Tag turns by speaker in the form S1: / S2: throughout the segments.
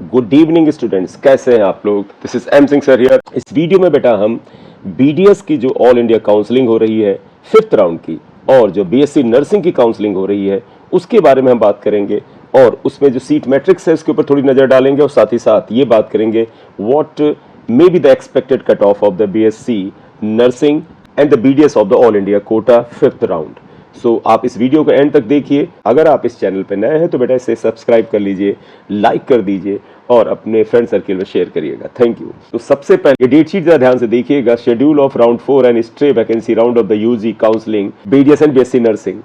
S1: Good evening students, कैसे हैं आप लोग। This is M Singh sir here. इस वीडियो में बेटा हम बीडीएस की जो ऑल इंडिया काउंसलिंग हो रही है 5th राउंड की, और जो बीएससी नर्सिंग की काउंसलिंग हो रही है उसके बारे में हम बात करेंगे, और उसमें जो सीट मैट्रिक्स है उसके ऊपर थोड़ी नजर डालेंगे, और साथ ही साथ ये बात करेंगे what may be the expected cut off the BSc nursing and the BDS of the all India quota 5th round. So आप इस वीडियो को एंड तक देखिए। अगर आप इस चैनल पर नए हैं तो बेटा इसे सब्सक्राइब कर लीजिए, लाइक कर दीजिए और अपने फ्रेंड सर्किल में शेयर करिएगा। Thank you. तो सबसे पहले डेट शीट जरा ध्यान से देखिएगा। Schedule of round 4 and stray vacancy round of the UG counselling BDS and BSc nursing.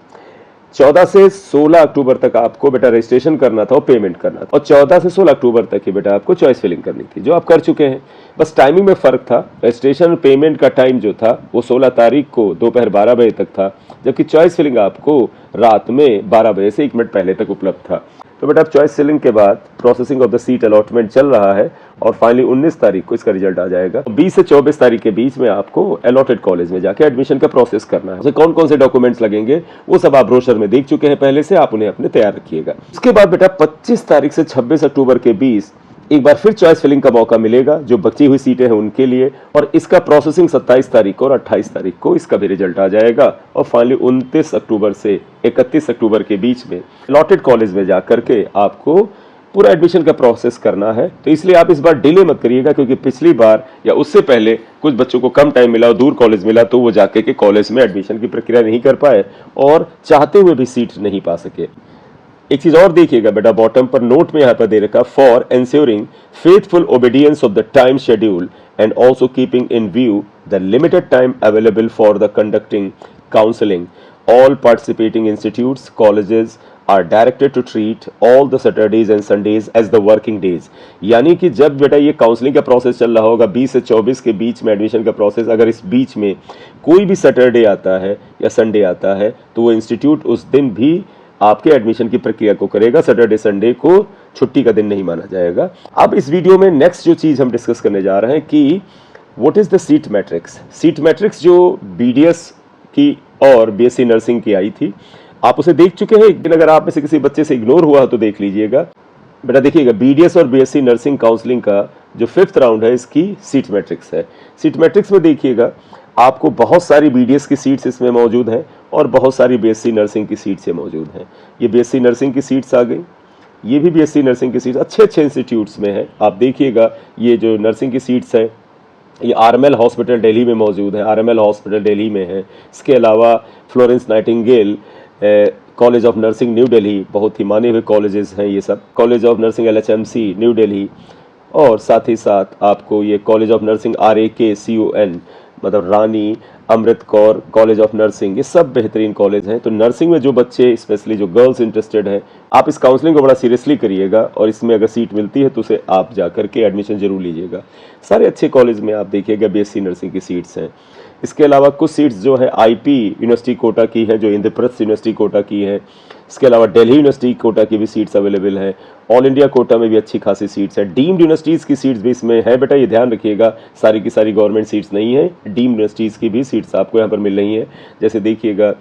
S1: 14 से 16 अक्टूबर तक आपको बेटा रजिस्ट्रेशन करना था और पेमेंट करना था, और 14 से 16 अक्टूबर तक ही बेटा आपको चॉइस फिलिंग करनी थी, जो आप कर चुके हैं। बस टाइमिंग में फर्क था। रजिस्ट्रेशन और पेमेंट का टाइम जो था वो 16 तारीख को दोपहर 12 बजे तक था, जबकि चॉइस फिलिंग आपको रात में 12 बजे से 1 मिनट पहले तक उपलब्ध था। तो बेटा अब चॉइस फिलिंग के बाद processing of the seat allotment चल रहा है, और फाइनली 19 तारीख को इसका रिजल्ट आ जाएगा। 20 से 24 तारीख के बीच में आपको अलॉटेड कॉलेज में जाके एडमिशन का प्रोसेस करना है। उसे कौन कौन से डॉक्यूमेंट्स लगेंगे वो सब आप ब्रोशर में देख चुके हैं पहले से, आप उन्हें अपने तैयार रखिएगा। उसके बाद बेटा 25 तारीख से 26 अक्टूबर के बीच एक बार फिर चॉइस फिलिंग का मौका मिलेगा, जो बची हुई सीटें हैं उनके लिए, और इसका प्रोसेसिंग 27 तारीख को और 28 तारीख को इसका भी रिजल्ट आ जाएगा। और फाइनली 29 अक्टूबर से 31 अक्टूबर के बीच में अलॉटेड कॉलेज में जाकर के आपको पूरा एडमिशन का प्रोसेस करना है। तो इसलिए आप इस बार डिले मत करिएगा, क्योंकि पिछली बार या उससे पहले कुछ बच्चों को कम टाइम मिला और दूर कॉलेज मिला, तो वो जाके के कॉलेज में एडमिशन की प्रक्रिया नहीं कर पाए और चाहते हुए भी सीट नहीं पा सके। एक चीज और देखिएगा बेटा, बॉटम पर नोट में यहाँ पर दे रखा, for ensuring faithful obedience of the time schedule and also keeping in view the limited time available for the conducting counselling, all participating institutes colleges are directed to treat all the Saturdays and Sundays as the working days. यानी कि जब बेटा ये counselling का process चल रहा होगा 20 से 24 के बीच में एडमिशन का प्रोसेस, अगर इस बीच में कोई भी सैटरडे आता है या संडे आता है तो वो इंस्टीट्यूट उस दिन भी आपके एडमिशन की प्रक्रिया को करेगा। सैटरडे संडे को छुट्टी का दिन नहीं माना जाएगा। अब इस वीडियो में नेक्स्ट जो चीज हम डिस्कस करने जा रहे हैं कि what is the seat matrix. Seat matrix जो बीडीएस की और बीएससी नर्सिंग की आई थी, आप उसे देख चुके हैं, लेकिन अगर आप में से किसी बच्चे से इग्नोर हुआ तो देख लीजिएगा। बेटा देखिएगा, बीडीएस और बीएससी नर्सिंग काउंसलिंग का जो 5th राउंड है इसकी सीट मैट्रिक्स है। सीट मैट्रिक्स में देखिएगा आपको बहुत सारी बीडीएस की सीट्स इसमें मौजूद हैं और बहुत सारी बीएससी नर्सिंग की सीट्स ये मौजूद हैं। ये बीएससी नर्सिंग की सीट्स आ गई, ये भी बीएससी नर्सिंग की सीट्स अच्छे अच्छे इंस्टीट्यूट्स में है। आप देखिएगा ये जो नर्सिंग की सीट्स हैं ये आरएमएल हॉस्पिटल दिल्ली में मौजूद है, आरएमएल हॉस्पिटल दिल्ली में है। इसके अलावा Florence Nightingale college of nursing new Delhi, बहुत ही माने हुए कॉलेजेस हैं ये सब। College of nursing एलएचएमसी new Delhi, और साथ ही साथ आपको ये कॉलेज ऑफ नर्सिंग आरएके सीओएन मतलब रानी Amrit Kaur college of nursing, ये सब बेहतरीन कॉलेज हैं। तो नर्सिंग में जो बच्चे स्पेशली जो गर्ल्स इंटरेस्टेड हैं, आप इस काउंसलिंग को बड़ा सीरियसली करिएगा, और इसमें अगर सीट मिलती है तो उसे आप जा करके एडमिशन जरूर लीजिएगा। सारे अच्छे कॉलेज में आप देखिएगा बीएससी नर्सिंग की सीट्स हैं। इसके अलावा कुछ सीट्स जो है आईपी यूनिवर्सिटी कोटा की है, जो इंद्रप्रस्थ यूनिवर्सिटी कोटा की है। इसके अलावा दिल्ली यूनिवर्सिटी कोटा की भी सीट्स अवेलेबल है। ऑल इंडिया कोटा में भी अच्छी खासी सीट्स है। डीम्ड यूनिवर्सिटीज़ की सीट्स भी इसमें है बेटा, ये ध्यान रखिएगा, सारी की सारी गवर्नमेंट सीट्स नहीं है, डीम्ड यूनिवर्सिटीज़ की भी सीट्स आपको यहाँ पर मिल रही हैं। जैसे देखिएगा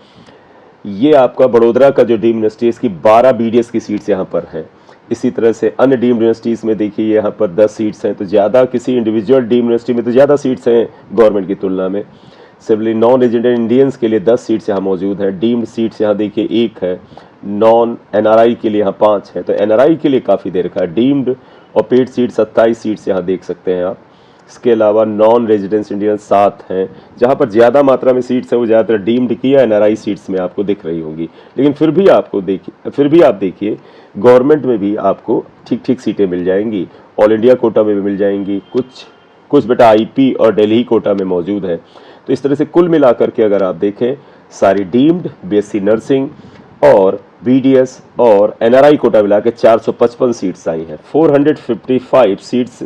S1: ये आपका बड़ोदरा का जो डीम्ड यूनिवर्सिटी है, इसकी 12 बीडीएस की सीट्स यहाँ पर हैं। इसी तरह से अन्य डीम्ड यूनिवर्सिटीज़ में देखिए यहाँ पर 10 सीट्स हैं, तो ज़्यादा किसी इंडिविजुअल डीम्ड यूनिवर्सिटी में तो ज़्यादा सीट्स हैं गवर्नमेंट की तुलना में। सिविली नॉन रेजिडेंट इंडियंस के लिए 10 सीट्स यहाँ मौजूद हैं। डीम्ड सीट्स यहाँ देखिए 1 है, नॉन एनआरआई के लिए यहाँ 5 है, तो एनआरआई के लिए काफ़ी देर का है। डीम्ड और पेड सीट 27 सीट्स यहाँ देख सकते हैं आप। इसके अलावा नॉन रेजिडेंस इंडियन 7 हैं। जहाँ पर ज़्यादा मात्रा में सीट्स हैं वो ज़्यादातर डीम्ड की या एनआरआई सीट्स में आपको दिख रही होंगी, लेकिन फिर भी आप देखिए गवर्नमेंट में भी आपको ठीक ठीक सीटें मिल जाएंगी। ऑल इंडिया कोटा में भी मिल जाएंगी, कुछ बेटा आईपी और दिल्ली कोटा में मौजूद है। तो इस तरह से कुल मिलाकर के अगर आप देखें, सारी डीम्ड, बीएससी नर्सिंग और बीडीएस और एनआरआई कोटा मिला के 455 सीट्स आई हैं। 455 सीट्स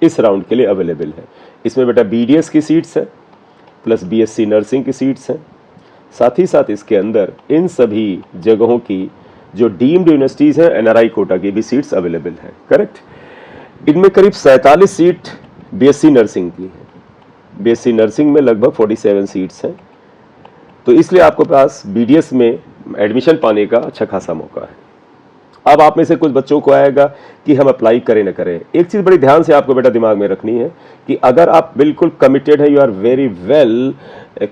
S1: इस राउंड के लिए अवेलेबल है। इसमें बेटा बीडीएस की सीट्स हैं प्लस बीएससी नर्सिंग की सीट्स हैं। साथ ही साथ इसके अंदर इन सभी जगहों की जो डीम्ड यूनिवर्सिटीज़ हैं एनआरआई कोटा की भी सीट्स अवेलेबल हैं। करेक्ट। इनमें करीब 47 सीट बीएससी नर्सिंग की है। बीएससी नर्सिंग में लगभग 47 सीट्स हैं, तो इसलिए आपके पास बीडीएस में एडमिशन पाने का अच्छा खासा मौका है। अब आप में से कुछ बच्चों को आएगा कि हम अप्लाई करें ना करें। एक चीज़ बड़ी ध्यान से आपको बेटा दिमाग में रखनी है कि अगर आप बिल्कुल कमिटेड है, you are very well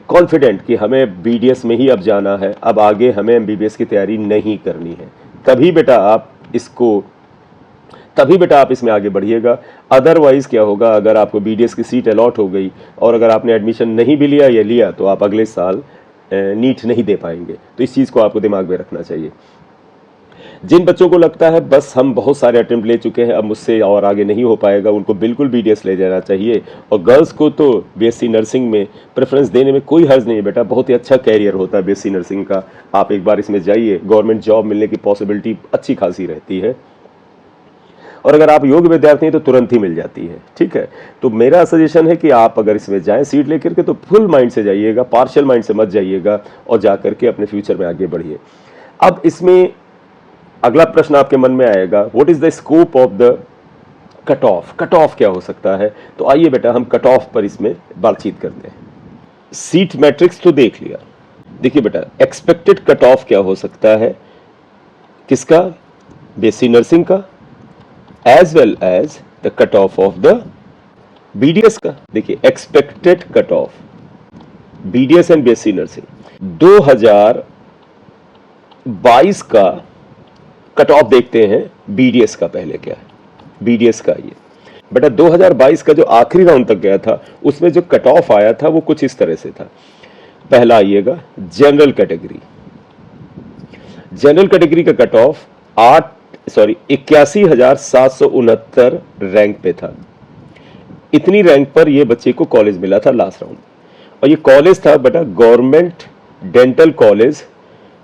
S1: confident कि हमें बीडीएस में ही अब जाना है, अब आगे हमें एमबीबीएस की तैयारी नहीं करनी है, तभी बेटा आप इसमें आगे बढ़िएगा। अदरवाइज क्या होगा, अगर आपको बीडीएस की सीट अलॉट हो गई और अगर आपने एडमिशन नहीं भी लिया या लिया तो आप अगले साल नीट नहीं दे पाएंगे। तो इस चीज़ को आपको दिमाग में रखना चाहिए। जिन बच्चों को लगता है बस हम बहुत सारे अटेम्प्ट ले चुके हैं, अब मुझसे और आगे नहीं हो पाएगा, उनको बिल्कुल बीडीएस ले जाना चाहिए। और गर्ल्स को तो बीएससी नर्सिंग में प्रेफरेंस देने में कोई हर्ज नहीं है बेटा, बहुत ही अच्छा कैरियर होता है बीएससी नर्सिंग का। आप एक बार इसमें जाइए, गवर्नमेंट जॉब मिलने की पॉसिबिलिटी अच्छी खासी रहती है, और अगर आप योग्य विद्यार्थी हैं तो तुरंत ही मिल जाती है। ठीक है, तो मेरा सजेशन है कि आप अगर इसमें जाएं सीट लेकर के तो फुल माइंड से जाइएगा, पार्शियल माइंड से मत जाइएगा, और जाकर के अपने फ्यूचर में आगे बढ़िए। अब इसमें अगला प्रश्न आपके मन में आएगा, what is the scope of the cut of. Cut off क्या हो सकता है? तो आइए बेटा हम कट ऑफ पर इसमें बातचीत करते हैं। सीट मैट्रिक्स तो देख लिया। देखिए बेटा, एक्सपेक्टेड कट ऑफ क्या हो सकता है, किसका? बीएससी नर्सिंग का, as well as the cut off the BDS का। देखिए expected cut off BDS and BSc nursing 2022 का कट ऑफ देखते हैं। बीडीएस का पहले क्या है, बीडीएस का ये बेटा 2022 का जो आखिरी राउंड तक गया था उसमें जो कट ऑफ आया था वो कुछ इस तरह से था। पहला आइएगा जनरल कैटेगरी। जनरल कैटेगरी का कट ऑफ 81,769 रैंक पे था। इतनी रैंक पर ये बच्चे को कॉलेज मिला था लास्ट राउंड, और ये कॉलेज था बेटा government dental college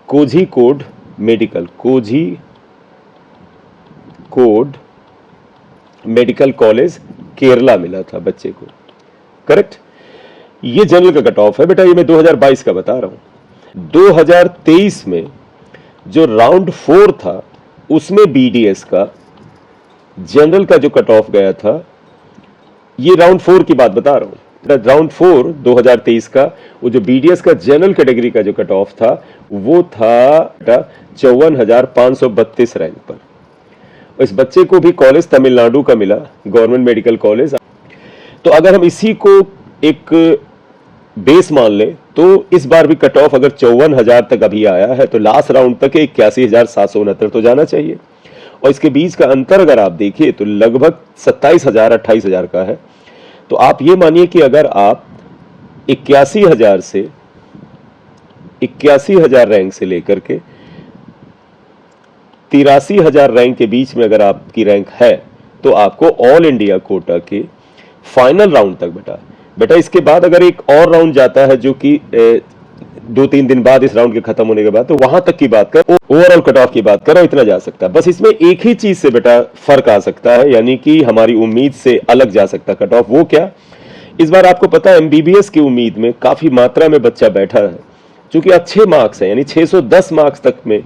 S1: Kozhikode medical, Kozhikode medical college Kerala मिला था बच्चे को। करेक्ट, ये जनरल का कट ऑफ है बेटा, ये मैं 2022 का बता रहा हूं। 2023 में जो राउंड 4 था उसमें बीडीएस का जनरल का जो कट ऑफ गया था, ये राउंड 4 की बात बता रहा हूं। राउंड 4 2023 का वो जो बीडीएस का जनरल कैटेगरी का जो कट ऑफ था वो था 54,532 रैंक पर। इस बच्चे को भी कॉलेज तमिलनाडु का मिला, गवर्नमेंट मेडिकल कॉलेज। तो अगर हम इसी को एक बेस मान लें तो इस बार भी कट ऑफ अगर 54,000 तक अभी आया है तो लास्ट राउंड तक 81,769 तो जाना चाहिए, और इसके बीच का अंतर अगर आप देखिए तो लगभग 27,000 28,000 का है। तो आप ये मानिए कि अगर आप 81,000 रैंक से लेकर के 83,000 रैंक के बीच में अगर आपकी रैंक है तो आपको ऑल इंडिया कोटा के फाइनल राउंड तक बेटा इसके बाद अगर एक और राउंड जाता है जो कि 2-3 दिन बाद इस राउंड के खत्म होने के बाद, तो वहां तक की बात कर, ओवरऑल कट ऑफ की बात करो, इतना जा सकता है। बस इसमें एक ही चीज से बेटा फर्क आ सकता है, यानी कि हमारी उम्मीद से अलग जा सकता कट ऑफ। वो क्या? इस बार आपको पता है एमबीबीएस की उम्मीद में काफी मात्रा में बच्चा बैठा है, क्योंकि अच्छे मार्क्स हैं, यानी 610 मार्क्स तक में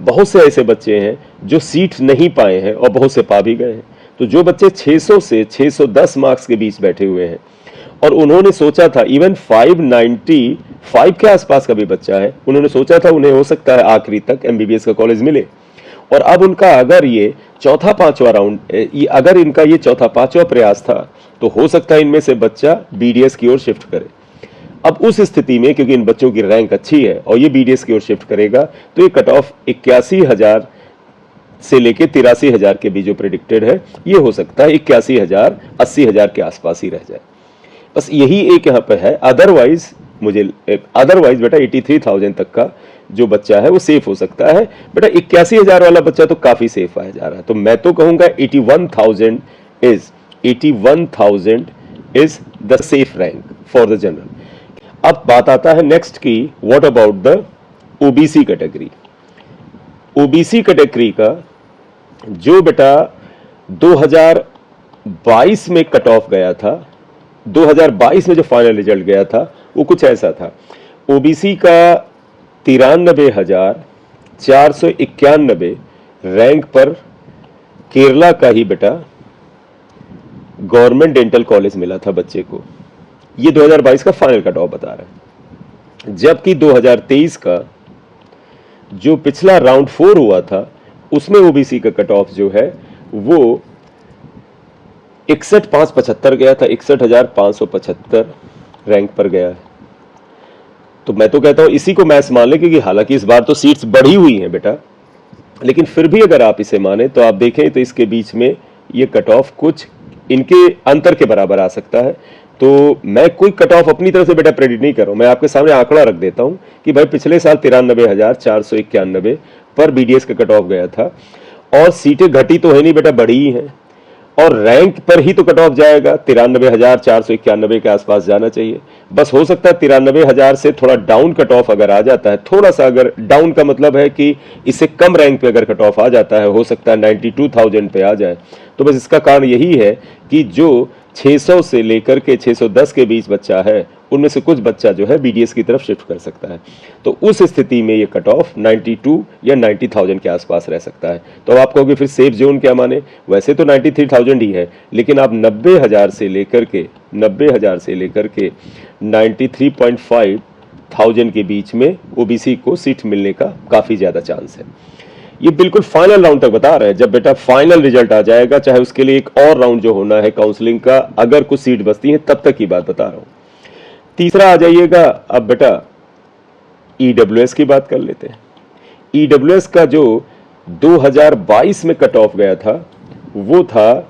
S1: बहुत से ऐसे बच्चे हैं जो सीट नहीं पाए हैं और बहुत से पा भी गए हैं। तो जो बच्चे 600 से 610 मार्क्स के बीच बैठे हुए हैं और उन्होंने सोचा था, इवन 595 के आसपास का भी बच्चा है, उन्होंने सोचा था उन्हें हो सकता है आखिरी तक एमबीबीएस का कॉलेज मिले, और अब उनका अगर ये चौथा पांचवा राउंड, अगर इनका ये चौथा पांचवा प्रयास था तो हो सकता है इनमें से बच्चा बीडीएस की ओर शिफ्ट करे। अब उस स्थिति में क्योंकि इन बच्चों की रैंक अच्छी है और ये बीडीएस की ओर शिफ्ट करेगा तो ये कट ऑफ 81,000 से लेके 83,000 के बीच जो प्रेडिक्टेड है, ये हो सकता है 81,000 80,000 के आसपास ही रह जाए। बस यही एक यहाँ पे है। अदरवाइज बेटा 83,000 तक का जो बच्चा है वो सेफ हो सकता है। बेटा 81,000 वाला बच्चा तो काफी सेफ आया जा रहा है, तो मैं तो कहूंगा 81,000 is the safe rank for the general. अब बात आता है नेक्स्ट की, what about the OBC category. OBC category का जो बेटा 2022 में कट ऑफ गया था, 2022 में जो फाइनल रिजल्ट गया था वो कुछ ऐसा था। ओबीसी का 93,491 रैंक पर केरला का ही बेटा गवर्नमेंट डेंटल कॉलेज मिला था बच्चे को। ये 2022 का फाइनल कट ऑफ बता रहा है, जबकि 2023 का जो पिछला राउंड 4 हुआ था उसमें ओबीसी का कट ऑफ जो है वो 61,575 गया था, 61,575 रैंक पर गया है। तो मैं तो कहता हूं इसी को मैथ्स मान लें, क्योंकि हालांकि इस बार तो सीट्स बढ़ी हुई हैं बेटा, लेकिन फिर भी अगर आप इसे माने तो आप देखें तो इसके बीच में ये कट ऑफ कुछ इनके अंतर के बराबर आ सकता है। तो मैं कोई कट ऑफ अपनी तरफ से बेटा प्रेडिक्ट नहीं कर रहा हूं, मैं आपके सामने आंकड़ा रख देता हूं कि भाई पिछले साल 93,491 पर बीडीएस का कट ऑफ गया था, और सीटें घटी तो है नहीं बेटा, बढ़ी ही हैं, और रैंक पर ही तो कट ऑफ जाएगा, 93,491 के आसपास जाना चाहिए। बस हो सकता है 93,000 से थोड़ा डाउन कट ऑफ अगर आ जाता है, थोड़ा सा, अगर डाउन का मतलब है कि इससे कम रैंक पे अगर कट ऑफ आ जाता है, हो सकता है 92,000 पे आ जाए। तो बस इसका कारण यही है कि जो 600 से लेकर के 610 के बीच बच्चा है, उनमें से कुछ बच्चा जो है बीडीएस की तरफ शिफ्ट कर सकता है। तो उस स्थिति में ये कट ऑफ 92 या 90,000 के आसपास रह सकता है। तो अब आप कहोगे फिर सेफ जोन क्या माने? वैसे तो 93,000 ही है, लेकिन आप 90,000 से लेकर के 93,500 के बीच में ओबीसी को सीट मिलने का काफी ज्यादा चांस है। ये बिल्कुल फाइनल राउंड तक बता रहे हैं, जब बेटा फाइनल रिजल्ट आ जाएगा, चाहे उसके लिए एक और राउंड जो होना है काउंसलिंग का, अगर कुछ सीट बचती है तब तक की बात बता रहा हूं। तीसरा आ जाइएगा अब बेटा, ईडब्ल्यूएस की बात कर लेते हैं। ईडब्ल्यूएस का जो 2022 में कट ऑफ गया था वो था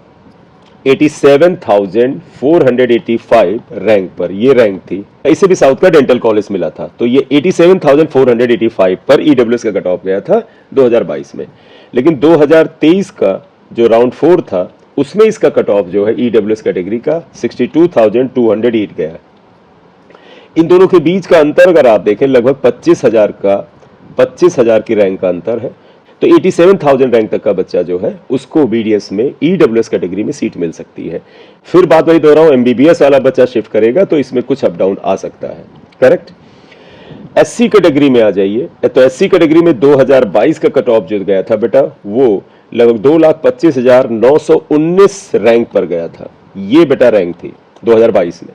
S1: 87,485 रैंक पर, ये रैंक थी। इसे भी साउथ का डेंटल कॉलेज मिला था, तो ये 87,485 पर ईडब्ल्यूएस का कट ऑफ गया था 2022 में। लेकिन 2023 का जो राउंड 4 था उसमें इसका कट ऑफ जो है ईडब्ल्यूएस कैटेगरी का 62,208 गया। इन दोनों के बीच का अंतर अगर आप देखें लगभग 25,000 की रैंक का अंतर है। तो 87,000 रैंक तक का बच्चा जो है उसको बीडीएस में ईडब्ल्यूएस कैटेगरी में सीट मिल सकती है। फिर बात वही दोहराऊं, एमबीबीएस वाला बच्चा शिफ्ट करेगा तो इसमें कुछ अप डाउन आ सकता है, करेक्ट। एससी कैटेगरी में आ जाइए, तो एससी कैटेगरी में 2022 का कट ऑफ जो गया था बेटा वो लगभग 2,25,919 रैंक पर गया था। ये बेटा रैंक थी 2022 में।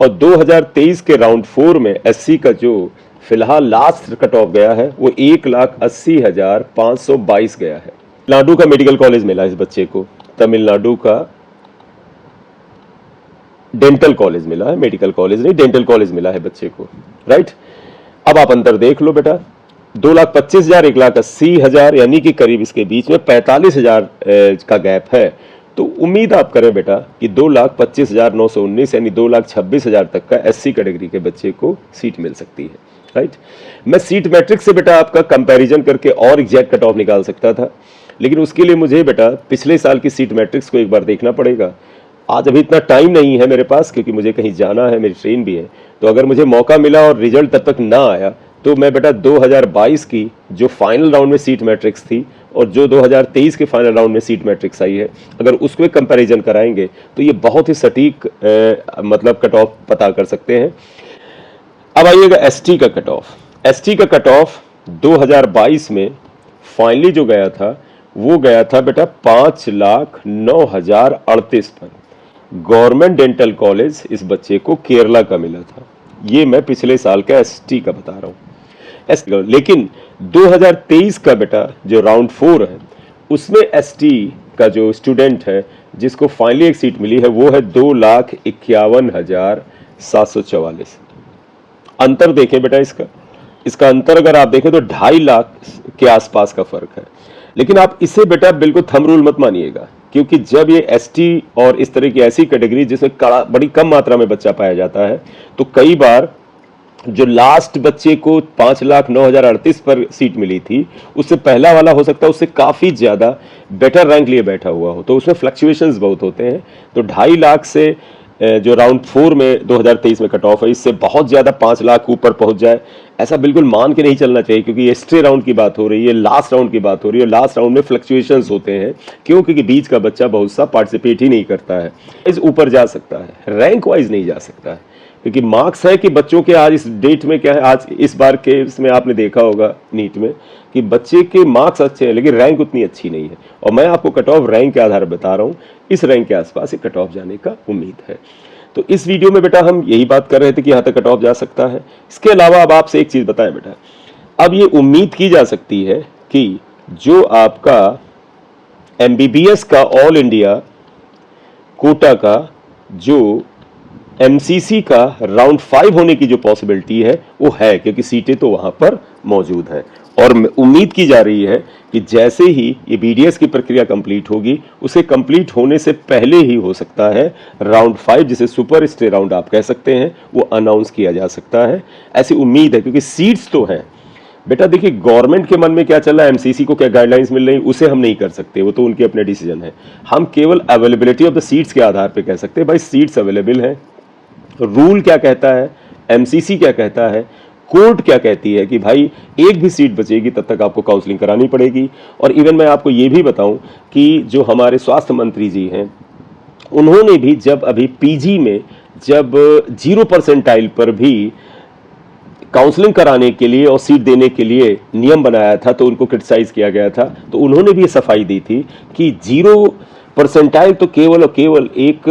S1: और 2023 के राउंड 4 में एससी का जो फिलहाल लास्ट कट ऑफ गया है वो 1,80,522 गया है। नाडू का मेडिकल कॉलेज मिला इस बच्चे को, तमिलनाडु का डेंटल कॉलेज मिला है, मेडिकल कॉलेज नहीं, डेंटल कॉलेज मिला है बच्चे को, राइट। अब आप अंतर देख लो बेटा, 2,25,000 1,80,000 यानी कि करीब इसके बीच में 45,000 का गैप है। तो उम्मीद आप करें बेटा कि 2,25,919 यानी 2,26,000 तक का एससी कैटेगरी के बच्चे को सीट मिल सकती है, राइट। मैं सीट मैट्रिक्स से बेटा आपका कंपैरिजन करके और एग्जैक्ट कट ऑफ निकाल सकता था, लेकिन उसके लिए मुझे बेटा पिछले साल की सीट मैट्रिक्स को एक बार देखना पड़ेगा। आज अभी इतना टाइम नहीं है मेरे पास, क्योंकि मुझे कहीं जाना है, मेरी ट्रेन भी है। तो अगर मुझे मौका मिला और रिजल्ट तब तक ना आया तो मैं बेटा 2022 की जो फाइनल राउंड में सीट मैट्रिक्स थी और जो 2023 के फाइनल राउंड में सीट मैट्रिक्स आई है, अगर उसको कंपैरिजन कराएंगे तो ये बहुत ही सटीक मतलब कट ऑफ पता कर सकते हैं। अब आइएगा एसटी का कट ऑफ। एसटी का कट ऑफ 2022 में फाइनली जो गया था वो गया था बेटा 5,09,038 पर। गवर्नमेंट डेंटल कॉलेज इस बच्चे को केरला का मिला था। ये मैं पिछले साल का एसटी का बता रहा हूं। लेकिन 2023 का बेटा जो राउंड 4 है उसमें एसटी का जो स्टूडेंट है जिसको फाइनली एक सीट मिली है वो है 2,51,744। अंतर देखें बेटा, इसका अंतर अगर आप देखें तो 2.5 लाख के आसपास का फर्क है। लेकिन आप इसे बेटा बिल्कुल थंब रूल मत मानिएगा, क्योंकि जब ये एसटी और इस तरह की ऐसी कैटेगरी जिसमें बड़ी कम मात्रा में बच्चा पाया जाता है, तो कई बार जो लास्ट बच्चे को 5,09,038 पर सीट मिली थी उससे पहला वाला हो सकता है उससे काफी ज्यादा बेटर रैंक लिए बैठा हुआ हो, तो उसमें फ्लक्चुएशंस बहुत होते हैं। तो 2.5 लाख से जो राउंड 4 में 2023 में कट ऑफ है, इससे बहुत ज्यादा 5 लाख ऊपर पहुंच जाए ऐसा बिल्कुल मान के नहीं चलना चाहिए, क्योंकि ये स्टे राउंड की बात हो रही है, लास्ट राउंड की बात हो रही है। लास्ट राउंड में फ्लक्चुएशंस होते हैं, क्योंकि बीच का बच्चा बहुत सा पार्टिसिपेट ही नहीं करता है। इस ऊपर जा सकता है, रैंक वाइज नहीं जा सकता है, क्योंकि मार्क्स है कि बच्चों के आज इस डेट में क्या है, आज इस बार के इसमें आपने देखा होगा नीट में कि बच्चे के मार्क्स अच्छे हैं लेकिन रैंक उतनी अच्छी नहीं है। और मैं आपको कट ऑफ रैंक के आधार पर बता रहा हूँ, इस रैंक के आसपास कट ऑफ जाने का उम्मीद है। तो इस वीडियो में बेटा हम यही बात कर रहे थे कि यहाँ तक कट ऑफ जा सकता है। इसके अलावा अब आपसे एक चीज बताएं बेटा, अब ये उम्मीद की जा सकती है कि जो आपका एमबीबीएस का ऑल इंडिया कोटा का जो एमसीसी का राउंड 5 होने की जो पॉसिबिलिटी है वो है, क्योंकि सीटें तो वहां पर मौजूद हैं। और उम्मीद की जा रही है कि जैसे ही ये बीडीएस की प्रक्रिया कंप्लीट होगी, उसे कंप्लीट होने से पहले ही हो सकता है राउंड 5, जिसे सुपर स्टे राउंड आप कह सकते हैं, वो अनाउंस किया जा सकता है। ऐसी उम्मीद है, क्योंकि सीट्स तो हैं। बेटा देखिए, गवर्नमेंट के मन में क्या चल रहा है, एमसीसी को क्या गाइडलाइंस मिल रही, उसे हम नहीं कर सकते, वो तो उनके अपने डिसीजन है। हम केवल अवेलेबिलिटी ऑफ द सीट्स के आधार पर कह सकते हैं भाई सीट्स अवेलेबल हैं। रूल क्या कहता है, एमसीसी क्या कहता है, कोर्ट क्या कहती है कि भाई एक भी सीट बचेगी तब तक आपको काउंसलिंग करानी पड़ेगी। और इवन मैं आपको ये भी बताऊं कि जो हमारे स्वास्थ्य मंत्री जी हैं, उन्होंने भी जब अभी पीजी में जब 0% पर भी काउंसलिंग कराने के लिए और सीट देने के लिए नियम बनाया था, तो उनको क्रिटिसाइज किया गया था। तो उन्होंने भी ये सफाई दी थी कि 0% तो केवल और केवल एक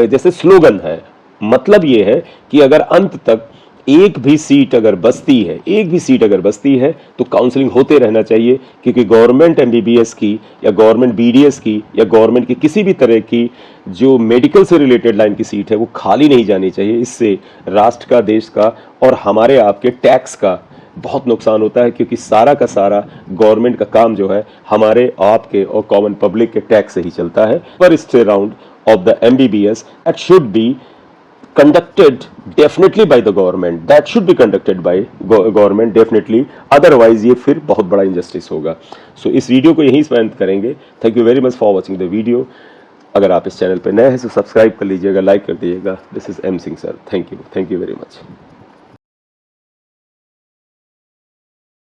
S1: जैसे स्लोगन है। मतलब ये है कि अगर अंत तक एक भी सीट अगर बचती है तो काउंसलिंग होते रहना चाहिए, क्योंकि गवर्नमेंट एमबीबीएस की या गवर्नमेंट बीडीएस की या गवर्नमेंट की किसी भी तरह की जो मेडिकल से रिलेटेड लाइन की सीट है वो खाली नहीं जानी चाहिए। इससे राष्ट्र का, देश का और हमारे आपके टैक्स का बहुत नुकसान होता है, क्योंकि सारा का सारा गवर्नमेंट का काम जो है हमारे आपके और कॉमन पब्लिक के टैक्स से ही चलता है। पर stay round of the MBBS that should be conducted definitely by the government, that should be conducted by government definitely, otherwise ये फिर बहुत बड़ा injustice होगा। So इस वीडियो को यहीं समाप्त करेंगे। Thank you very much for watching the video. अगर आप इस चैनल पर नए हैं तो सब्सक्राइब कर लीजिएगा, लाइक कर दीजिएगा। This is M Singh sir, thank you very much.